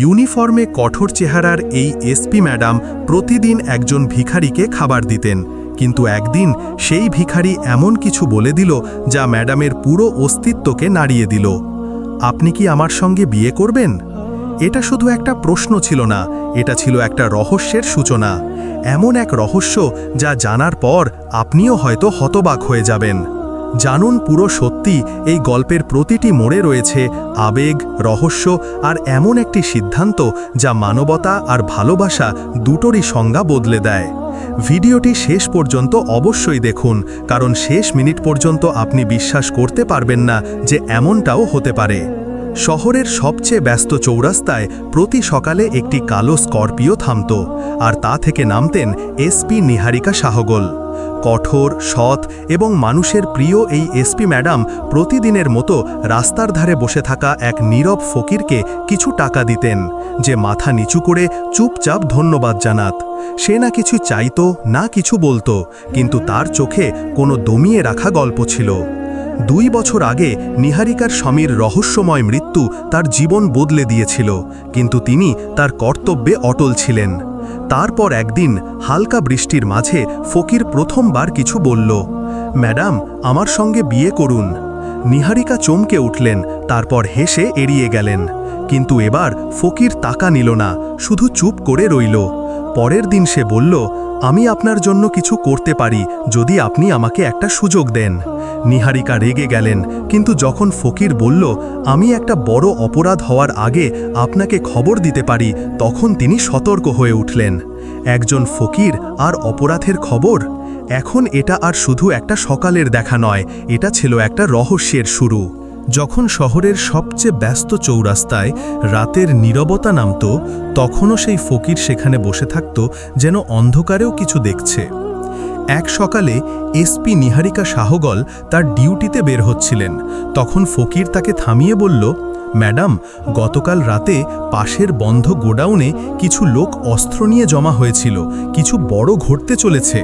ইউনিফর্মে কঠোর চেহারার এই এসপি ম্যাডাম প্রতিদিন একজন ভিখারিকে খাবার দিতেন, কিন্তু একদিন সেই ভিখারি এমন কিছু বলে দিল যা ম্যাডামের পুরো অস্তিত্বকে নাড়িয়ে দিল। আপনি কি আমার সঙ্গে বিয়ে করবেন? এটা শুধু একটা প্রশ্ন ছিল না, এটা ছিল একটা রহস্যের সূচনা। এমন এক রহস্য যা জানার পর আপনিও হয়তো হতবাক হয়ে যাবেন। জানুন পুরো সত্যি। এই গল্পের প্রতিটি মোড়ে রয়েছে আবেগ, রহস্য আর এমন একটি সিদ্ধান্ত যা মানবতা আর ভালোবাসা দুটোরই সংজ্ঞা বদলে দেয়। ভিডিওটি শেষ পর্যন্ত অবশ্যই দেখুন, কারণ শেষ মিনিট পর্যন্ত আপনি বিশ্বাস করতে পারবেন না যে এমনটাও হতে পারে। শহরের সবচেয়ে ব্যস্ত চৌরাস্তায় প্রতি সকালে একটি কালো স্করপিও থামত, আর তা থেকে নামতেন এসপি নিহারিকা সাহগল। কঠোর, সৎ এবং মানুষের প্রিয় এই এসপি ম্যাডাম প্রতিদিনের মতো রাস্তার ধারে বসে থাকা এক নীরব ফকিরকে কিছু টাকা দিতেন, যে মাথা নিচু করে চুপচাপ ধন্যবাদ জানাত। সে না কিছু চাইতো, না কিছু বলতো, কিন্তু তার চোখে কোনো দমিয়ে রাখা গল্প ছিল। 2 বছর আগে নিহারিকার স্বামীর রহস্যময় মৃত্যু তার জীবন বদলে দিয়েছিল, কিন্তু তিনি তার কর্তব্যে অটল ছিলেন। তারপর একদিন হালকা বৃষ্টির মাঝে ফকির প্রথমবার কিছু বলল, ম্যাডাম, আমার সঙ্গে বিয়ে করুন। নিহারিকা চমকে উঠলেন, তারপর হেসে এড়িয়ে গেলেন। কিন্তু এবার ফকির টাকা নিল না, শুধু চুপ করে রইল। পরের দিন সে বলল, আমি আপনার জন্য কিছু করতে পারি যদি আপনি আমাকে একটা সুযোগ দেন। নিহারিকা রেগে গেলেন, কিন্তু যখন ফকির বলল, আমি একটা বড় অপরাধ হওয়ার আগে আপনাকে খবর দিতে পারি, তখন তিনি সতর্ক হয়ে উঠলেন। একজন ফকির আর অপরাধের খবর? এখন এটা আর শুধু একটা সকালের দেখা নয়, এটা ছিল একটা রহস্যের শুরু। যখন শহরের সবচেয়ে ব্যস্ত চৌরাস্তায় রাতের নীরবতা নামত, তখনও সেই ফকির সেখানে বসে থাকত, যেন অন্ধকারেও কিছু দেখছে। এক সকালে এসপি নিহারিকা সাহগল তার ডিউটিতে বের হচ্ছিলেন। তখন ফকির তাকে থামিয়ে বলল, ম্যাডাম, গতকাল রাতে পাশের বন্ধ গোডাউনে কিছু লোক অস্ত্র নিয়ে জমা হয়েছিল, কিছু বড় ঘটতে চলেছে।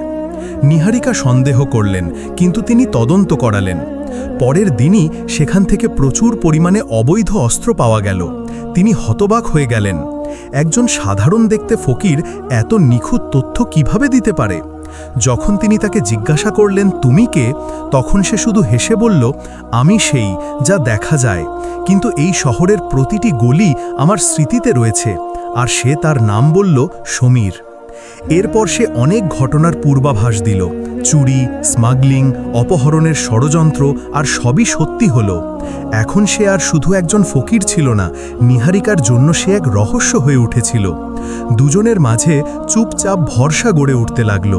নিহারিকা সন্দেহ করলেন, কিন্তু তিনি তদন্ত করালেন। পরের দিনই সেখান থেকে প্রচুর পরিমাণে অবৈধ অস্ত্র পাওয়া গেল। তিনি হতবাক হয়ে গেলেন। একজন সাধারণ দেখতে ফকির এত নিখুঁত তথ্য কিভাবে দিতে পারে? যখন তিনি তাকে জিজ্ঞাসা করলেন, তুমি কে, তখন সে শুধু হেসে বলল, আমি সেই যা দেখা যায়, কিন্তু এই শহরের প্রতিটি গলি আমার স্মৃতিতে রয়েছে। আর সে তার নাম বলল সমীর। এরপর সে অনেক ঘটনার পূর্বাভাস দিল। চুরি, স্মাগলিং, অপহরণের ষড়যন্ত্র, আর সবই সত্যি হল। এখন সে আর শুধু একজন ফকির ছিল না, নিহারিকার জন্য সে এক রহস্য হয়ে উঠেছিল। দুজনের মাঝে চুপচাপ ভরসা গড়ে উঠতে লাগল।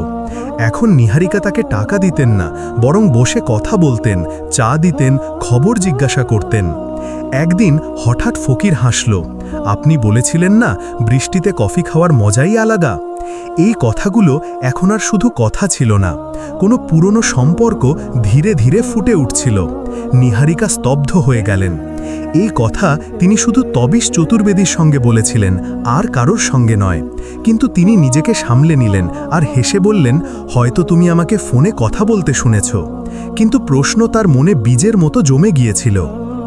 এখন নিহারিকা তাকে টাকা দিতেন না, বরং বসে কথা বলতেন, চা দিতেন, খবর জিজ্ঞাসা করতেন। একদিন হঠাৎ ফকির হাসল, আপনি বলেছিলেন না বৃষ্টিতে কফি খাওয়ার মজাই আলাদা? এই কথাগুলো এখন আর শুধু কথা ছিল না, কোনো পুরনো সম্পর্ক ধীরে ধীরে ফুটে উঠছিল। নিহারিকা স্তব্ধ হয়ে গেলেন। এই কথা তিনি শুধু তবিশ চতুর্বেদীর সঙ্গে বলেছিলেন, আর কারোর সঙ্গে নয়। কিন্তু তিনি নিজেকে সামলে নিলেন আর হেসে বললেন, হয়তো তুমি আমাকে ফোনে কথা বলতে শুনেছ। কিন্তু প্রশ্ন তার মনে বীজের মতো জমে গিয়েছিল।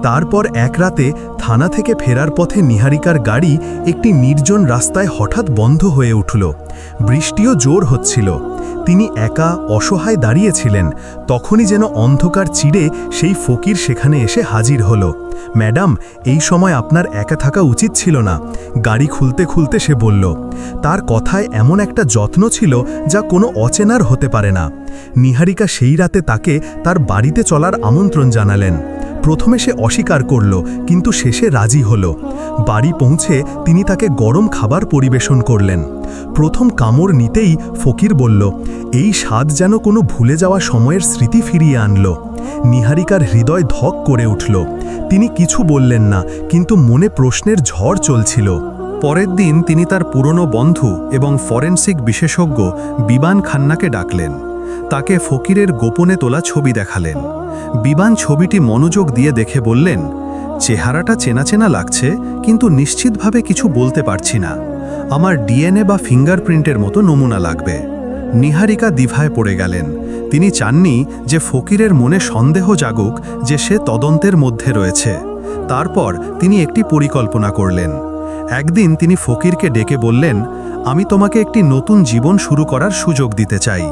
তারপর এক রাতে থানা থেকে ফেরার পথে নিহারিকার গাড়ি একটি নির্জন রাস্তায় হঠাৎ বন্ধ হয়ে উঠল। বৃষ্টিও জোর হচ্ছিল। তিনি একা অসহায় দাঁড়িয়েছিলেন। তখনই যেন অন্ধকার চিরে সেই ফকির সেখানে এসে হাজির হল। ম্যাডাম, এই সময় আপনার একা থাকা উচিত ছিল না, গাড়ি খুলতে খুলতে সে বলল। তার কথায় এমন একটা যত্ন ছিল যা কোনো অচেনার হতে পারে না। নিহারিকা সেই রাতে তাকে তার বাড়িতে চলার আমন্ত্রণ জানালেন। প্রথমে সে অস্বীকার করল, কিন্তু শেষে রাজি হল। বাড়ি পৌঁছে তিনি তাকে গরম খাবার পরিবেশন করলেন। প্রথম কামড় নিতেই ফকির বলল, এই স্বাদ যেন কোনো ভুলে যাওয়া সময়ের স্মৃতি ফিরিয়ে আনল। নিহারিকার হৃদয় ধক করে উঠল। তিনি কিছু বললেন না, কিন্তু মনে প্রশ্নের ঝড় চলছিল। পরের দিন তিনি তার পুরনো বন্ধু এবং ফরেনসিক বিশেষজ্ঞ বিবান খান্নাকে ডাকলেন। তাকে ফকিরের গোপনে তোলা ছবি দেখালেন। বিবান ছবিটি মনোযোগ দিয়ে দেখে বললেন, চেহারাটা চেনা চেনা লাগছে, কিন্তু নিশ্চিতভাবে কিছু বলতে পারছি না। আমার ডিএনএ বা ফিঙ্গারপ্রিন্টের মতো নমুনা লাগবে। নিহারিকা দ্বিধায় পড়ে গেলেন। তিনি চাননি যে ফকিরের মনে সন্দেহ জাগুক যে সে তদন্তের মধ্যে রয়েছে। তারপর তিনি একটি পরিকল্পনা করলেন। একদিন তিনি ফকিরকে ডেকে বললেন, আমি তোমাকে একটি নতুন জীবন শুরু করার সুযোগ দিতে চাই।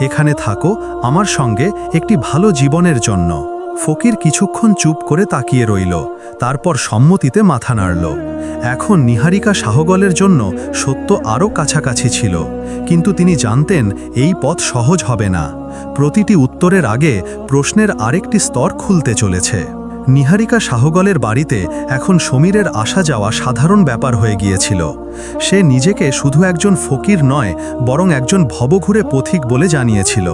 এখানে থাকো আমার সঙ্গে একটি ভালো জীবনের জন্য। ফকির কিছুক্ষণ চুপ করে তাকিয়ে রইল, তারপর সম্মতিতে মাথা নাড়ল। এখন নিহারিকা শাহগলের জন্য সত্য আরও কাছাকাছি ছিল, কিন্তু তিনি জানতেন এই পথ সহজ হবে না। প্রতিটি উত্তরের আগে প্রশ্নের আরেকটি স্তর খুলতে চলেছে। নিহারিকা শাহগলের বাড়িতে এখন সমীরের আসা যাওয়া সাধারণ ব্যাপার হয়ে গিয়েছিল। সে নিজেকে শুধু একজন ফকির নয়, বরং একজন ভবঘুরে পথিক বলে জানিয়েছিল।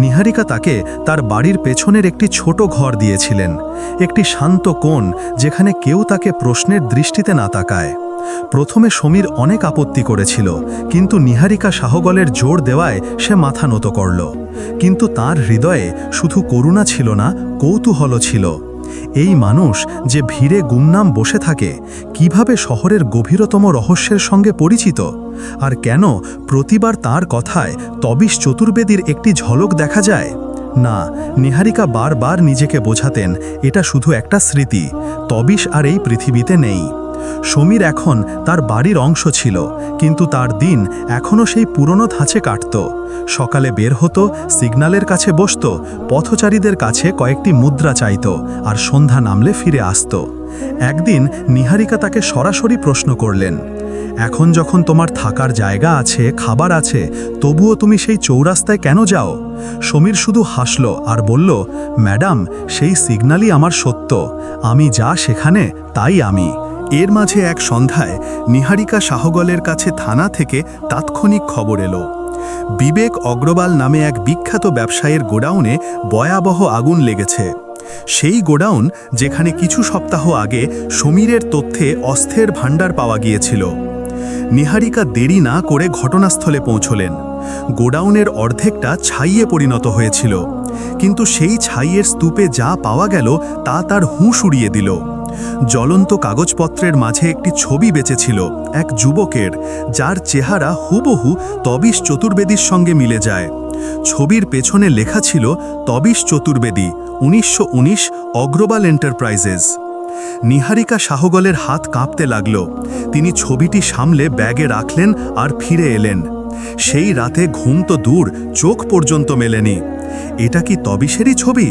নিহারিকা তাকে তার বাড়ির পেছনের একটি ছোট ঘর দিয়েছিলেন, একটি শান্ত কোণ যেখানে কেউ তাকে প্রশ্নের দৃষ্টিতে না তাকায়। প্রথমে সমীর অনেক আপত্তি করেছিল, কিন্তু নিহারিকা শাহগলের জোর দেওয়ায় সে মাথা নত করল। কিন্তু তার হৃদয়ে শুধু করুণা ছিল না, কৌতূহলও ছিল। এই মানুষ যে ভিড়ে গুমনাম বসে থাকে, কিভাবে শহরের গভীরতম রহস্যের সঙ্গে পরিচিত, আর কেন প্রতিবার তার কথায় তবিশ চতুর্বেদীর একটি ঝলক দেখা যায়? না, নিহারিকা বারবার নিজেকে বোঝাতেন এটা শুধু একটা স্মৃতি, তবিশ আর এই পৃথিবীতে নেই। সমীর এখন তার বাড়ির অংশ ছিল, কিন্তু তার দিন এখনও সেই পুরনো ধাঁচে কাটত। সকালে বের হতো, সিগন্যালের কাছে বসত, পথচারীদের কাছে কয়েকটি মুদ্রা চাইত, আর সন্ধ্যা নামলে ফিরে আসত। একদিন নিহারিকা তাকে সরাসরি প্রশ্ন করলেন, এখন যখন তোমার থাকার জায়গা আছে, খাবার আছে, তবুও তুমি সেই চৌরাস্তায় কেন যাও? সমীর শুধু হাসল আর বলল, ম্যাডাম, সেই সিগন্যালই আমার সত্য, আমি যা সেখানে তাই আমি। এর মাঝে এক সন্ধ্যায় নিহারিকা শাহগলের কাছে থানা থেকে তাৎক্ষণিক খবর এলো। বিবেক অগ্রওয়াল নামে এক বিখ্যাত ব্যবসায়ীর গোডাউনে ভয়াবহ আগুন লেগেছে। সেই গোডাউন যেখানে কিছু সপ্তাহ আগে সমীরের তথ্যে অস্ত্রের ভাণ্ডার পাওয়া গিয়েছিল। নিহারিকা দেরি না করে ঘটনাস্থলে পৌঁছলেন। গোডাউনের অর্ধেকটা ছাইয়ে পরিণত হয়েছিল, কিন্তু সেই ছাইয়ের স্তূপে যা পাওয়া গেল তা তার হুঁশ উড়িয়ে দিল। জ্বলন্ত কাগজপত্রের মাঝে একটি ছবি বেঁচেছিল, এক যুবকের, যার চেহারা হুবহু তবিশ চতুর্বেদীর সঙ্গে মিলে যায়। ছবির পেছনে লেখা ছিল, তবিশ চতুর্বেদী, 1919, অগ্রওয়াল এন্টারপ্রাইজেস। নিহারিকা শাহগলের হাত কাঁপতে লাগল। তিনি ছবিটি সামলে ব্যাগে রাখলেন আর ফিরে এলেন। সেই রাতে ঘুম তো দূর, চোখ পর্যন্ত মেলেনি। এটা কি তবিশেরই ছবি?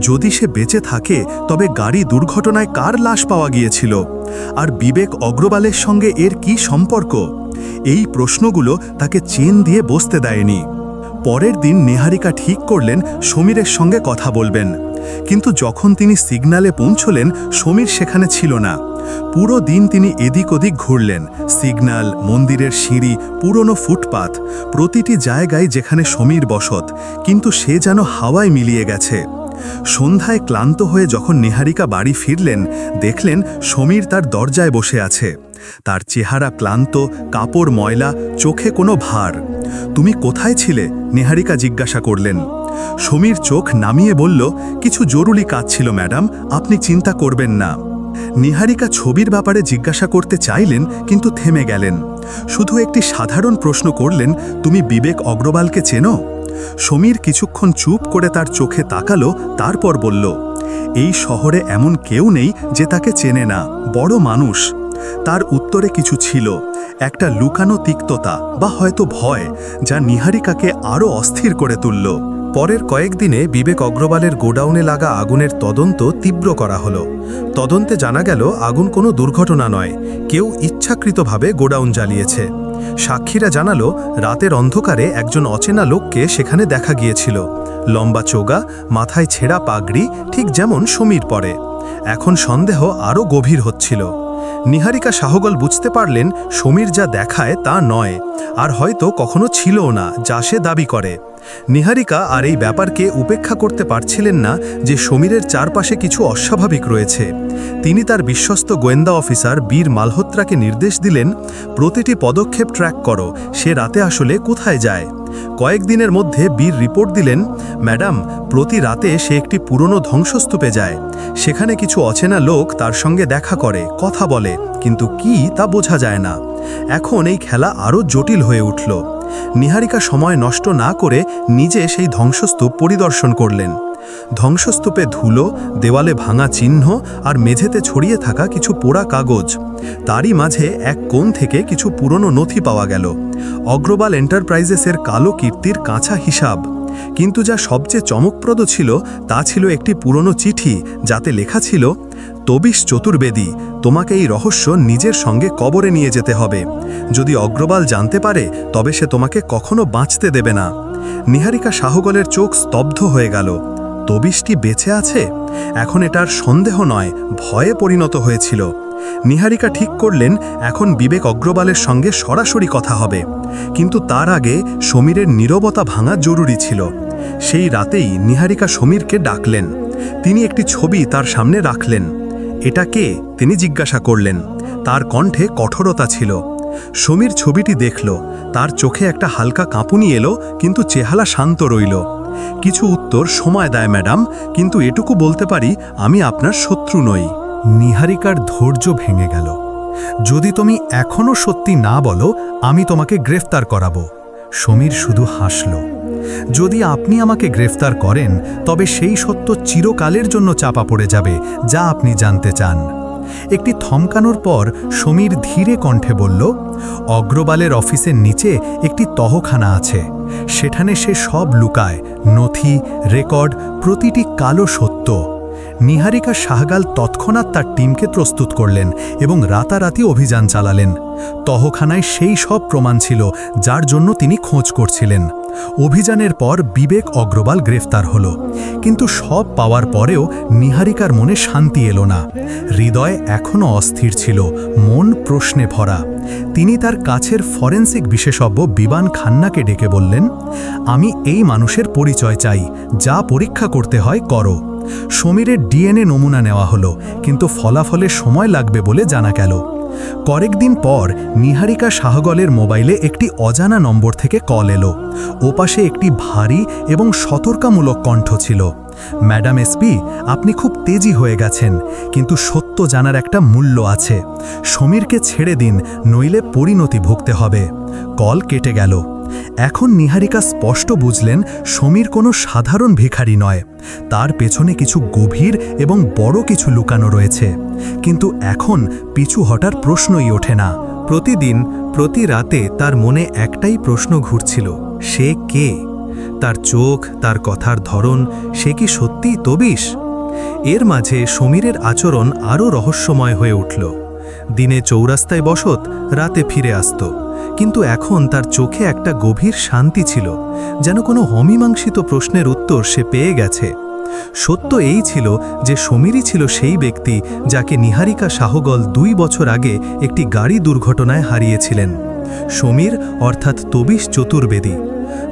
যদি সে বেঁচে থাকে, তবে গাড়ি দুর্ঘটনায় কার লাশ পাওয়া গিয়েছিল? আর বিবেক অগ্রওয়ালের সঙ্গে এর কি সম্পর্ক? এই প্রশ্নগুলো তাকে চেন দিয়ে বসতে দেয়নি। পরের দিন নিহারিকা ঠিক করলেন সমীরের সঙ্গে কথা বলবেন, কিন্তু যখন তিনি সিগন্যালে পৌঁছলেন, সমীর সেখানে ছিল না। পুরো দিন তিনি এদিক ওদিক ঘুরলেন, সিগন্যাল, মন্দিরের সিঁড়ি, পুরনো ফুটপাথ, প্রতিটি জায়গায় যেখানে সমীর বসত, কিন্তু সে যেন হাওয়ায় মিলিয়ে গেছে। সন্ধ্যায় ক্লান্ত হয়ে যখন নিহারিকা বাড়ি ফিরলেন, দেখলেন সমীর তার দরজায় বসে আছে। তার চেহারা ক্লান্ত, কাপড় ময়লা, চোখে কোনো ভার। তুমি কোথায় ছিলে? নিহারিকা জিজ্ঞাসা করলেন। সমীর চোখ নামিয়ে বলল, কিছু জরুরি কাজ ছিল ম্যাডাম, আপনি চিন্তা করবেন না। নিহারিকা ছবির ব্যাপারে জিজ্ঞাসা করতে চাইলেন, কিন্তু থেমে গেলেন। শুধু একটি সাধারণ প্রশ্ন করলেন, তুমি বিবেক অগ্রওয়ালকে চেনো? সমীর কিছুক্ষণ চুপ করে তার চোখে তাকালো, তারপর বলল, এই শহরে এমন কেউ নেই যে তাকে চেনে না, বড় মানুষ। তার উত্তরে কিছু ছিল, একটা লুকানো তিক্ততা বা হয়তো ভয়, যা নিহারিকাকে আরও অস্থির করে তুলল। পরের কয়েকদিনে বিবেক অগ্রওয়ালের গোডাউনে লাগা আগুনের তদন্ত তীব্র করা হলো। তদন্তে জানা গেল আগুন কোনো দুর্ঘটনা নয়, কেউ ইচ্ছাকৃতভাবে গোডাউন জ্বালিয়েছে। সাক্ষীরা জানালো, রাতের অন্ধকারে একজন অচেনা লোককে সেখানে দেখা গিয়েছিল, লম্বা চোগা, মাথায় ছেঁড়া পাগড়ি, ঠিক যেমন সমীর পরে। এখন সন্দেহ আরও গভীর হচ্ছিল। নিহারিকা শাহগল বুঝতে পারলেন সমীর যা দেখায় তা নয়, আর হয়তো কখনো ছিলও না যা সে দাবি করে। নিহারিকা আর এই ব্যাপারকে উপেক্ষা করতে পারছিলেন না যে সমীরের চারপাশে কিছু অস্বাভাবিক রয়েছে। তিনি তার বিশ্বস্ত গোয়েন্দা অফিসার বীর মালহোত্রাকে নির্দেশ দিলেন, প্রতিটি পদক্ষেপ ট্র্যাক করো, সে রাতে আসলে কোথায় যায়। কয়েকদিনের মধ্যে বীর রিপোর্ট দিলেন, ম্যাডাম, প্রতি রাতে সে একটি পুরনো ধ্বংসস্তূপে যায়। সেখানে কিছু অচেনা লোক তার সঙ্গে দেখা করে, কথা বলে, কিন্তু কি তা বোঝা যায় না। এখন এই খেলা আরও জটিল হয়ে উঠল। নিহারিকা সময় নষ্ট না করে নিজে সেই ধ্বংসস্তূপ পরিদর্শন করলেন। ধ্বংসস্তূপে ধুলো, দেওয়ালে ভাঙা চিহ্ন আর মেঝেতে ছড়িয়ে থাকা কিছু পোড়া কাগজ। তারই মাঝে এক কোণ থেকে কিছু পুরনো নথি পাওয়া গেল, অগ্রবাল এন্টারপ্রাইজেসের কালো কীর্তির কাঁচা হিসাব। কিন্তু যা সবচেয়ে চমকপ্রদ ছিল তা ছিল একটি পুরনো চিঠি, যাতে লেখা ছিল, তবিশ চতুর্বেদী, তোমাকে এই রহস্য নিজের সঙ্গে কবরে নিয়ে যেতে হবে। যদি অগ্রবাল জানতে পারে তবে সে তোমাকে কখনো বাঁচতে দেবে না। নিহারিকা সাহগলের চোখ স্তব্ধ হয়ে গেল। তবিশটি বেঁচে আছে? এখন এটার সন্দেহ নয়, ভয়ে পরিণত হয়েছিল। নিহারিকা ঠিক করলেন এখন বিবেক অগ্রবালের সঙ্গে সরাসরি কথা হবে। কিন্তু তার আগে সমীরের নীরবতা ভাঙা জরুরি ছিল। সেই রাতেই নিহারিকা সমীরকে ডাকলেন। তিনি একটি ছবি তার সামনে রাখলেন। এটা কে? তিনি জিজ্ঞাসা করলেন। তার কণ্ঠে কঠোরতা ছিল। সমীর ছবিটি দেখল। তার চোখে একটা হালকা কাঁপুনি এলো, কিন্তু চেহারা শান্ত রইল। কিছু উত্তর সময় দেয় ম্যাডাম, কিন্তু এটুকু বলতে পারি, আমি আপনার শত্রু নই। নিহারিকার ধৈর্য ভেঙে গেল। যদি তুমি এখনো সত্যি না বলো, আমি তোমাকে গ্রেফতার করাবো। সমীর শুধু হাসল। যদি আপনি আমাকে গ্রেফতার করেন তবে সেই সত্য চিরকালের জন্য চাপা পড়ে যাবে, যা আপনি জানতে চান। একটি থমকানোর পর সমীর ধীরে কণ্ঠে বলল, অগ্রবালের অফিসের নিচে একটি তহখানা আছে। সেখানে সে সব লুকায়, নথি, রেকর্ড, প্রতিটি কালো সত্য। নিহারিকা সাহগাল তৎক্ষণাৎ তার টিমকে প্রস্তুত করলেন এবং রাতারাতি অভিযান চালালেন। তহখানায় সেই সব প্রমাণ ছিল যার জন্য তিনি খোঁজ করছিলেন। অভিযানের পর বিবেক অগ্রবাল গ্রেফতার হল। কিন্তু সব পাওয়ার পরেও নিহারিকার মনে শান্তি এলো না। হৃদয় এখনও অস্থির ছিল, মন প্রশ্নে ভরা। তিনি তার কাছের ফরেন্সিক বিশেষজ্ঞ বিবান খান্নাকে ডেকে বললেন, আমি এই মানুষের পরিচয় চাই, যা পরীক্ষা করতে হয় করো। সমীরের ডিএনএ নমুনা নেওয়া হলো, কিন্তু ফলাফলে সময় লাগবে বলে জানা গেল। কয়েকদিন পর নিহারিকা সাহগলের মোবাইলে একটি অজানা নম্বর থেকে কল এলো। ওপাশে একটি ভারী এবং সতর্কতামূলক কণ্ঠ ছিল, ম্যাডাম এসপি, আপনি খুব তেজি হয়ে গেছেন, কিন্তু সত্য জানার একটা মূল্য আছে। সমীরকে ছেড়ে দিন, নইলে পরিণতি ভুগতে হবে। কল কেটে গেল। এখন নিহারিকা স্পষ্ট বুঝলেন সমীর কোনো সাধারণ ভিখারি নয়। তার পেছনে কিছু গভীর এবং বড় কিছু লুকানো রয়েছে। কিন্তু এখন পিছু হটার প্রশ্নই ওঠে না। প্রতিদিন প্রতি রাতে তার মনে একটাই প্রশ্ন ঘুরছিল, সে কে? তার চোখ, তার কথার ধরন, সে কি সত্যিই তবিশ? এর মাঝে সমীরের আচরণ আরও রহস্যময় হয়ে উঠল। দিনে চৌরাস্তায় বসত, রাতে ফিরে আসত। কিন্তু এখন তার চোখে একটা গভীর শান্তি ছিল, যেন কোনো অমীমাংসিত প্রশ্নের উত্তর সে পেয়ে গেছে। সত্য এই ছিল যে সমীরই ছিল সেই ব্যক্তি যাকে নিহারিকা সাহগল 2 বছর আগে একটি গাড়ি দুর্ঘটনায় হারিয়েছিলেন। সমীর অর্থাৎ তবিশ চতুর্বেদী।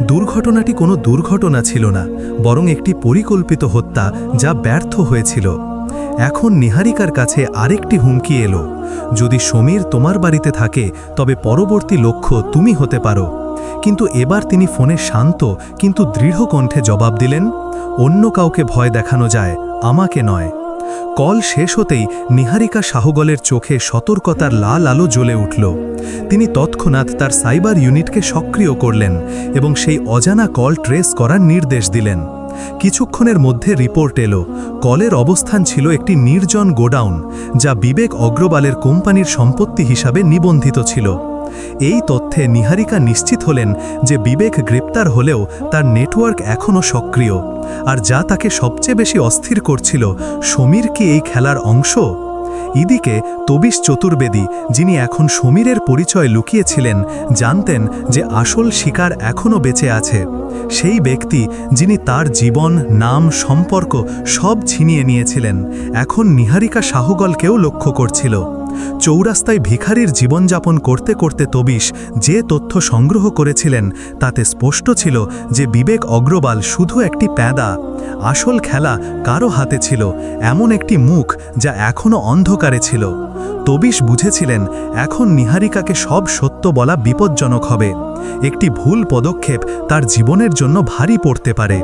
দুর্ঘটনাটি কোনো দুর্ঘটনা ছিল না, বরং একটি পরিকল্পিত হত্যা যা ব্যর্থ হয়েছিল। এখন নিহারিকার কাছে আরেকটি হুমকি এলো, যদি সমীর তোমার বাড়িতে থাকে তবে পরবর্তী লক্ষ্য তুমি হতে পারো। কিন্তু এবার তিনি ফোনে শান্ত কিন্তু দৃঢ় কণ্ঠে জবাব দিলেন, অন্য কাউকে ভয় দেখানো যায়, আমাকে নয়। কল শেষ হতেই নিহারিকা সাহগলের চোখে সতর্কতার লাল আলো জ্বলে উঠল। তিনি তৎক্ষণাৎ তার সাইবার ইউনিটকে সক্রিয় করলেন এবং সেই অজানা কল ট্রেস করার নির্দেশ দিলেন। কিছুক্ষণের মধ্যে রিপোর্ট এলো, কলের অবস্থান ছিল একটি নির্জন গোডাউন, যা বিবেক অগ্রবালের কোম্পানির সম্পত্তি হিসাবে নিবন্ধিত ছিল। এই তথ্যে নিহারিকা নিশ্চিত হলেন যে বিবেক গ্রেপ্তার হলেও তার নেটওয়ার্ক এখনও সক্রিয়। আর যা তাকে সবচেয়ে বেশি অস্থির করছিল, সমীর কি এই খেলার অংশ? এদিকে তবিশ চতুর্বেদী, যিনি এখন সমীরের পরিচয় লুকিয়েছিলেন, জানতেন যে আসল শিকার এখনও বেঁচে আছে। সেই ব্যক্তি যিনি তার জীবন, নাম, সম্পর্ক সব ছিনিয়ে নিয়েছিলেন, এখন নিহারিকা সাহগলকেও লক্ষ্য করছিল। চৌরাস্তায় ভিখারির জীবনযাপন করতে করতে তবিশ যে তথ্য সংগ্রহ করেছিলেন তাতে স্পষ্ট ছিল যে বিবেক অগ্রবাল শুধু একটি প্যাদা। আসল খেলা কারো হাতে ছিল, এমন একটি মুখ যা এখনও অন্ধকারে ছিল। তবিশ বুঝেছিলেন এখন নিহারিকাকে সব সত্য বলা বিপজ্জনক হবে। একটি ভুল পদক্ষেপ তার জীবনের জন্য ভারী পড়তে পারে।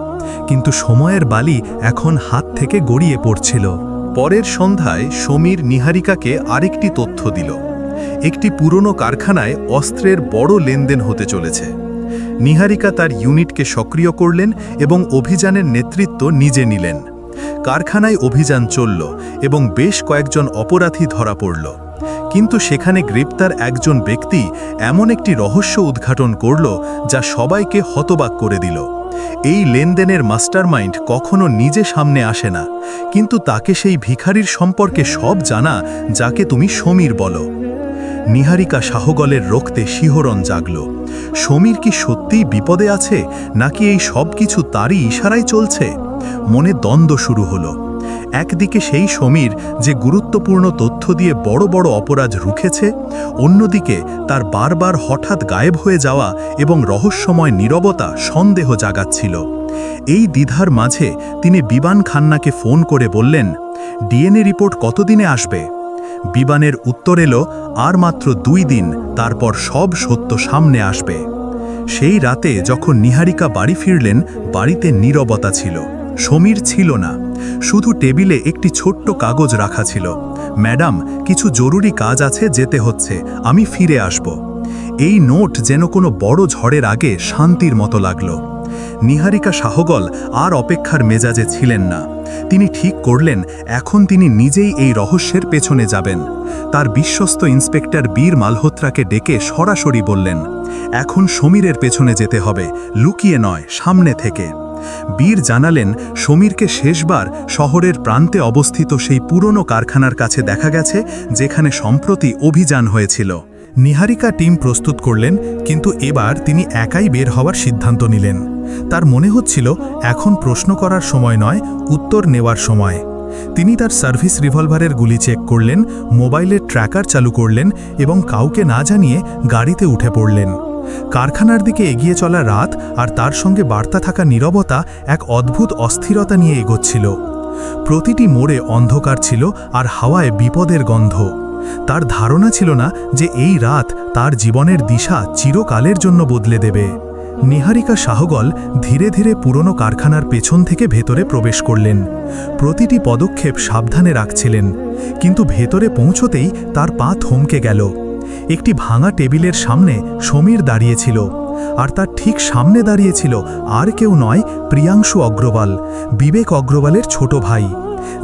কিন্তু সময়ের বালি এখন হাত থেকে গড়িয়ে পড়ছিল। পরের সন্ধ্যায় সমীর নিহারিকাকে আরেকটি তথ্য দিল, একটি পুরনো কারখানায় অস্ত্রের বড় লেনদেন হতে চলেছে। নিহারিকা তার ইউনিটকে সক্রিয় করলেন এবং অভিযানের নেতৃত্ব নিজে নিলেন। কারখানায় অভিযান চলল এবং বেশ কয়েকজন অপরাধী ধরা পড়ল। কিন্তু সেখানে গ্রেপ্তার একজন ব্যক্তি এমন একটি রহস্য উদ্ঘাটন করল যা সবাইকে হতবাক করে দিল। এই লেনদেনের মাস্টারমাইন্ড কখনো নিজে সামনে আসে না, কিন্তু তাকে সেই ভিখারির সম্পর্কে সব জানা, যাকে তুমি সমীর বলো। নিহারিকা শাহগলের রক্তে শিহরণ জাগল। সমীর কি সত্যিই বিপদে আছে, নাকি এই সব কিছু তারই ইশারায় চলছে? মনে দ্বন্দ্ব শুরু হলো। একদিকে সেই সমীর যে গুরুত্বপূর্ণ তথ্য দিয়ে বড় বড় অপরাধ রুখেছে, অন্যদিকে তার বারবার হঠাৎ গায়েব হয়ে যাওয়া এবং রহস্যময় নীরবতা সন্দেহ জাগাচ্ছিল। এই দ্বিধার মাঝে তিনি বিবান খান্নাকে ফোন করে বললেন, ডিএনএ রিপোর্ট কতদিনে আসবে? বিবানের উত্তর এলো, আর মাত্র 2 দিন, তারপর সব সত্য সামনে আসবে। সেই রাতে যখন নিহারিকা বাড়ি ফিরলেন, বাড়িতে নীরবতা ছিল। সমীর ছিল না, শুধু টেবিলে একটি ছোট্ট কাগজ রাখা ছিল। ম্যাডাম, কিছু জরুরি কাজ আছে, যেতে হচ্ছে, আমি ফিরে আসব। এই নোট যেন কোনো বড় ঝড়ের আগে শান্তির মতো লাগল। নিহারিকা শাহগল আর অপেক্ষার মেজাজে ছিলেন না। তিনি ঠিক করলেন এখন তিনি নিজেই এই রহস্যের পেছনে যাবেন। তার বিশ্বস্ত ইন্সপেক্টর বীর মালহোত্রাকে ডেকে সরাসরি বললেন, এখন সমীরের পেছনে যেতে হবে, লুকিয়ে নয়, সামনে থেকে। বীর জানালেন, সমীরকে শেষবার শহরের প্রান্তে অবস্থিত সেই পুরনো কারখানার কাছে দেখা গেছে, যেখানে সম্প্রতি অভিযান হয়েছিল। নিহারিকা টিম প্রস্তুত করলেন, কিন্তু এবার তিনি একাই বের হওয়ার সিদ্ধান্ত নিলেন। তার মনে হচ্ছিল এখন প্রশ্ন করার সময় নয়, উত্তর নেওয়ার সময়। তিনি তার সার্ভিস রিভলভারের গুলি চেক করলেন, মোবাইলের ট্র্যাকার চালু করলেন এবং কাউকে না জানিয়ে গাড়িতে উঠে পড়লেন। কারখানার দিকে এগিয়ে চলা রাত আর তার সঙ্গে বার্তা থাকা নীরবতা এক অদ্ভুত অস্থিরতা নিয়ে এগোচ্ছিল। প্রতিটি মোড়ে অন্ধকার ছিল আর হাওয়ায় বিপদের গন্ধ। তার ধারণা ছিল না যে এই রাত তার জীবনের দিশা চিরকালের জন্য বদলে দেবে। নিহারিকা শাহগল ধীরে ধীরে পুরনো কারখানার পেছন থেকে ভেতরে প্রবেশ করলেন। প্রতিটি পদক্ষেপ সাবধানে রাখছিলেন, কিন্তু ভেতরে পৌঁছতেই তার পা থমকে গেল। একটি ভাঙা টেবিলের সামনে সমীর দাঁড়িয়েছিল, আর তার ঠিক সামনে দাঁড়িয়েছিল আর কেউ নয়, প্রিয়াংশু অগ্রওয়াল, বিবেক অগ্রওয়ালের ছোট ভাই।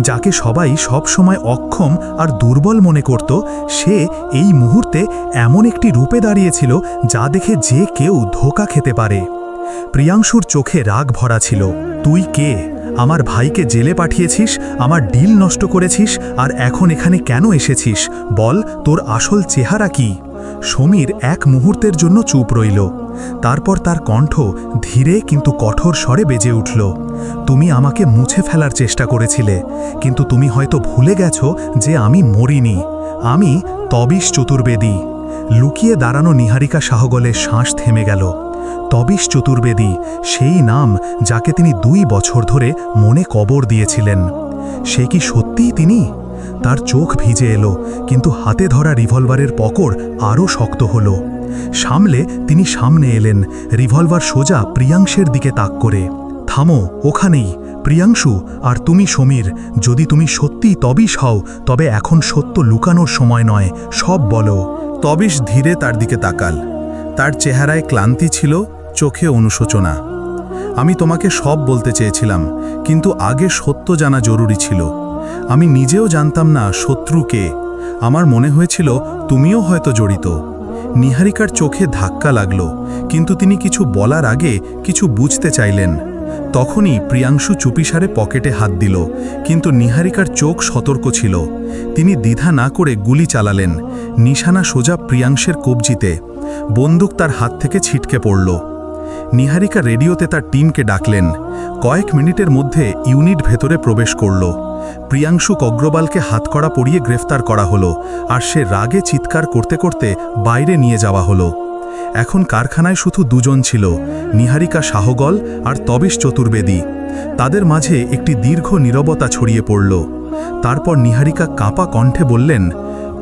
যাকে সবাই সব সময় অক্ষম আর দুর্বল মনে করত, সে এই মুহূর্তে এমন একটি রূপে দাঁড়িয়েছিল যা দেখে যে কেউ ধোঁকা খেতে পারে। প্রিয়াংশুর চোখে রাগ ভরা ছিল। তুই কে? আমার ভাইকে জেলে পাঠিয়েছিস, আমার ডিল নষ্ট করেছিস, আর এখন এখানে কেন এসেছিস? বল, তোর আসল চেহারা কি? সমীর এক মুহূর্তের জন্য চুপ রইল। তারপর তার কণ্ঠ ধীরে কিন্তু কঠোর স্বরে বেজে উঠল। তুমি আমাকে মুছে ফেলার চেষ্টা করেছিলে, কিন্তু তুমি হয়তো ভুলে গেছো যে আমি মরিনি। আমি তবিশ চতুর্বেদী। লুকিয়ে দাঁড়ানো নিহারিকা শাহগলের শ্বাস থেমে গেল। তবিশ চতুর্বেদী, সেই নাম যাকে তিনি 2 বছর ধরে মনে কবর দিয়েছিলেন। সে কি সত্যিই তিনি? তার চোখ ভিজে এলো, কিন্তু হাতে ধরা রিভলভারের পকড় আরও শক্ত হলো। সামলে তিনি সামনে এলেন, রিভলভার সোজা প্রিয়াংশের দিকে তাক করে। থামো, ওখানেই। প্রিয়াংশু, আর তুমি সমীর, যদি তুমি সত্যিই তবিশ হও, তবে এখন সত্য লুকানোর সময় নয়, সব বলো। তবিশ ধীরে তার দিকে তাকাল। তার চেহারায় ক্লান্তি ছিল, চোখে অনুশোচনা। আমি তোমাকে সব বলতে চেয়েছিলাম, কিন্তু আগে সত্য জানা জরুরি ছিল। আমি নিজেও জানতাম না শত্রু কে। আমার মনে হয়েছিল তুমিও হয়তো জড়িত। নিহারিকার চোখে ধাক্কা লাগল, কিন্তু তিনি কিছু বলার আগে কিছু বুঝতে চাইলেন। তখনই প্রিয়াংশু চুপিসারে পকেটে হাত দিল, কিন্তু নিহারিকার চোখ সতর্ক ছিল। তিনি দ্বিধা না করে গুলি চালালেন, নিশানা সোজা প্রিয়াংশের কবজিতে। বন্দুক তার হাত থেকে ছিটকে পড়ল। নিহারিকা রেডিওতে তার টিমকে ডাকলেন। কয়েক মিনিটের মধ্যে ইউনিট ভেতরে প্রবেশ করল। প্রিয়াংশু অগ্রওয়ালকে হাতকড়া পরিয়ে গ্রেফতার করা হলো, আর সে রাগে চিৎকার করতে করতে বাইরে নিয়ে যাওয়া হলো। এখন কারখানায় শুধু 2 জন ছিল, নিহারিকা শাহগল আর তবিশ চতুর্বেদী। তাদের মাঝে একটি দীর্ঘ নীরবতা ছড়িয়ে পড়ল। তারপর নিহারিকা কাঁপা কণ্ঠে বললেন,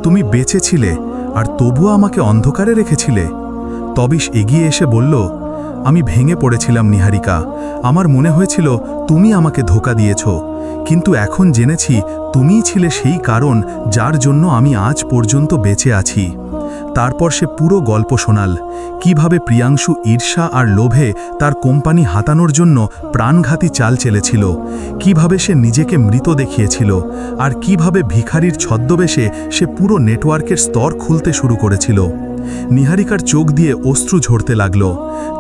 তুমি বেঁচে ছিলে, আর তবুও আমাকে অন্ধকারে রেখেছিলে। তবিশ এগিয়ে এসে বলল, আমি ভেঙে পড়েছিলাম নিহারিকা। আমার মনে হয়েছিল তুমি আমাকে ধোঁকা দিয়েছ, কিন্তু এখন জেনেছি তুমিই ছিলে সেই কারণ যার জন্য আমি আজ পর্যন্ত বেঁচে আছি। তারপর সে পুরো গল্প শোনাল, কিভাবে প্রিয়াংশু ঈর্ষা আর লোভে তার কোম্পানি হাতানোর জন্য প্রাণঘাতী চাল চেলেছিল, কিভাবে সে নিজেকে মৃত দেখিয়েছিল, আর কিভাবে ভিখারির ছদ্মবেশে সে পুরো নেটওয়ার্কের স্তর খুলতে শুরু করেছিল। নিহারিকার চোখ দিয়ে অশ্রু ঝরতে লাগল,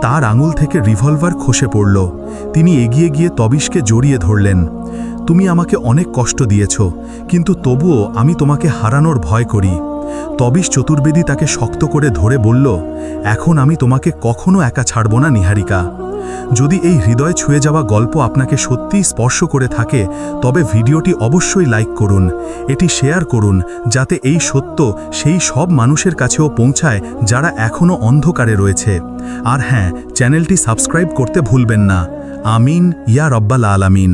তার আঙুল থেকে রিভলভার খসে পড়ল। তিনি এগিয়ে গিয়ে তবিশকে জড়িয়ে ধরলেন। তুমি আমাকে অনেক কষ্ট দিয়েছ, কিন্তু তবুও আমি তোমাকে হারানোর ভয় করি। তবিশ চতুর্বেদী তাকে শক্ত করে ধরে বলল, এখন আমি তোমাকে কখনো একা ছাড়ব না নিহারিকা। যদি এই হৃদয় ছুঁয়ে যাওয়া গল্প আপনাকে সত্যিই স্পর্শ করে থাকে, তবে ভিডিওটি অবশ্যই লাইক করুন, এটি শেয়ার করুন, যাতে এই সত্য সেই সব মানুষের কাছেও পৌঁছায় যারা এখনও অন্ধকারে রয়েছে। আর হ্যাঁ, চ্যানেলটি সাবস্ক্রাইব করতে ভুলবেন না। আমিন ইয়া রব্বাল আলামিন।